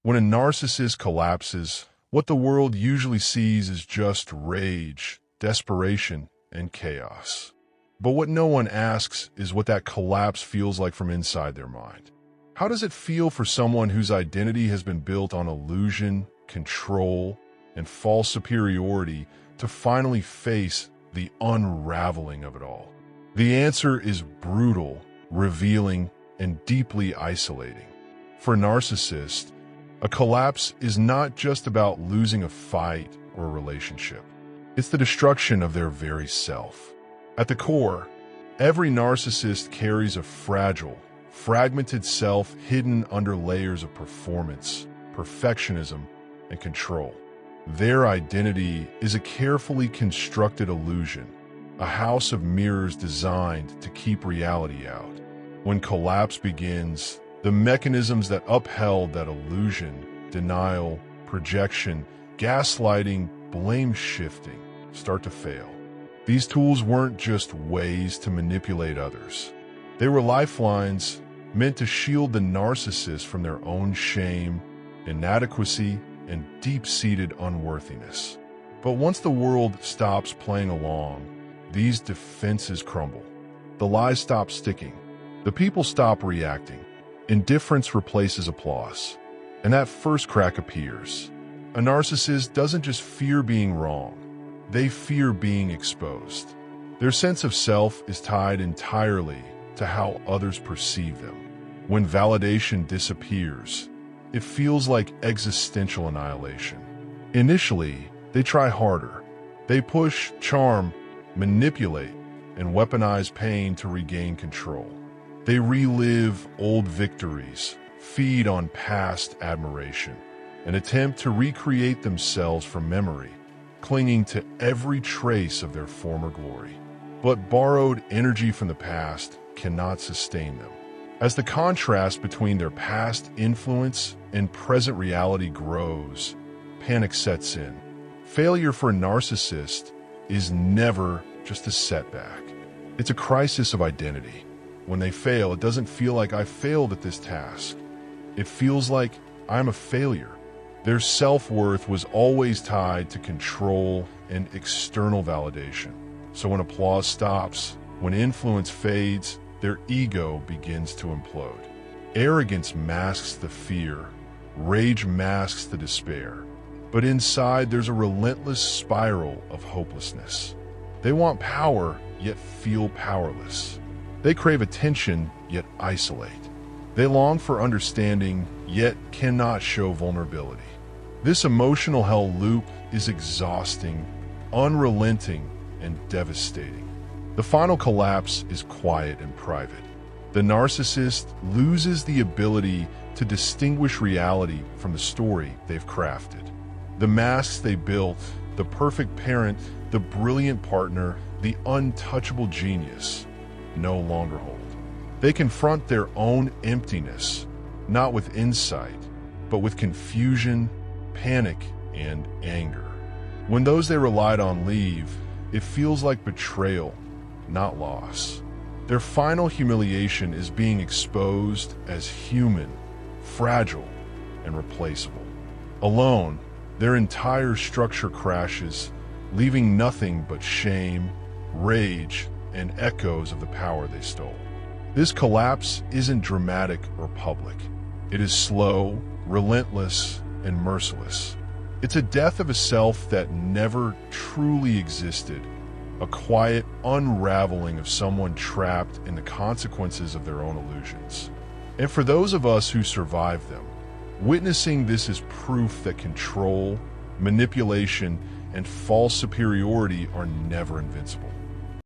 When a narcissist collapses, what the world usually sees is just rage, desperation, and chaos. But what no one asks is what that collapse feels like from inside their mind. How does it feel for someone whose identity has been built on illusion, control, and false superiority to finally face the unraveling of it all? The answer is brutal, revealing, and deeply isolating. For a narcissist, a collapse is not just about losing a fight or a relationship. It's the destruction of their very self. At the core, every narcissist carries a fragile, fragmented self hidden under layers of performance, perfectionism, and control. Their identity is a carefully constructed illusion, a house of mirrors designed to keep reality out. When collapse begins, the mechanisms that upheld that illusion, denial, projection, gaslighting, blame shifting, start to fail. These tools weren't just ways to manipulate others. They were lifelines meant to shield the narcissist from their own shame, inadequacy, and deep-seated unworthiness. But once the world stops playing along, these defenses crumble. The lies stop sticking. The people stop reacting. Indifference replaces applause, and that first crack appears. A narcissist doesn't just fear being wrong, they fear being exposed. Their sense of self is tied entirely to how others perceive them. When validation disappears, it feels like existential annihilation. Initially, they try harder. They push, charm, manipulate, and weaponize pain to regain control. They relive old victories, feed on past admiration, and attempt to recreate themselves from memory, clinging to every trace of their former glory. But borrowed energy from the past cannot sustain them. As the contrast between their past influence and present reality grows, panic sets in. Failure for a narcissist is never just a setback. It's a crisis of identity. When they fail, it doesn't feel like I failed at this task. It feels like I'm a failure. Their self-worth was always tied to control and external validation. So when applause stops, when influence fades, their ego begins to implode. Arrogance masks the fear, rage masks the despair. But inside, there's a relentless spiral of hopelessness. They want power, yet feel powerless. They crave attention, yet isolate. They long for understanding, yet cannot show vulnerability. This emotional hell loop is exhausting, unrelenting, and devastating. The final collapse is quiet and private. The narcissist loses the ability to distinguish reality from the story they've crafted. The masks they built, the perfect parent, the brilliant partner, the untouchable genius, no longer hold. They confront their own emptiness, not with insight, but with confusion, panic, and anger. When those they relied on leave, it feels like betrayal, not loss. Their final humiliation is being exposed as human, fragile, and replaceable. Alone, their entire structure crashes, leaving nothing but shame, rage, and echoes of the power they stole. This collapse isn't dramatic or public. It is slow, relentless, and merciless. It's a death of a self that never truly existed, a quiet unraveling of someone trapped in the consequences of their own illusions. And for those of us who survived them, witnessing this is proof that control, manipulation, and false superiority are never invincible.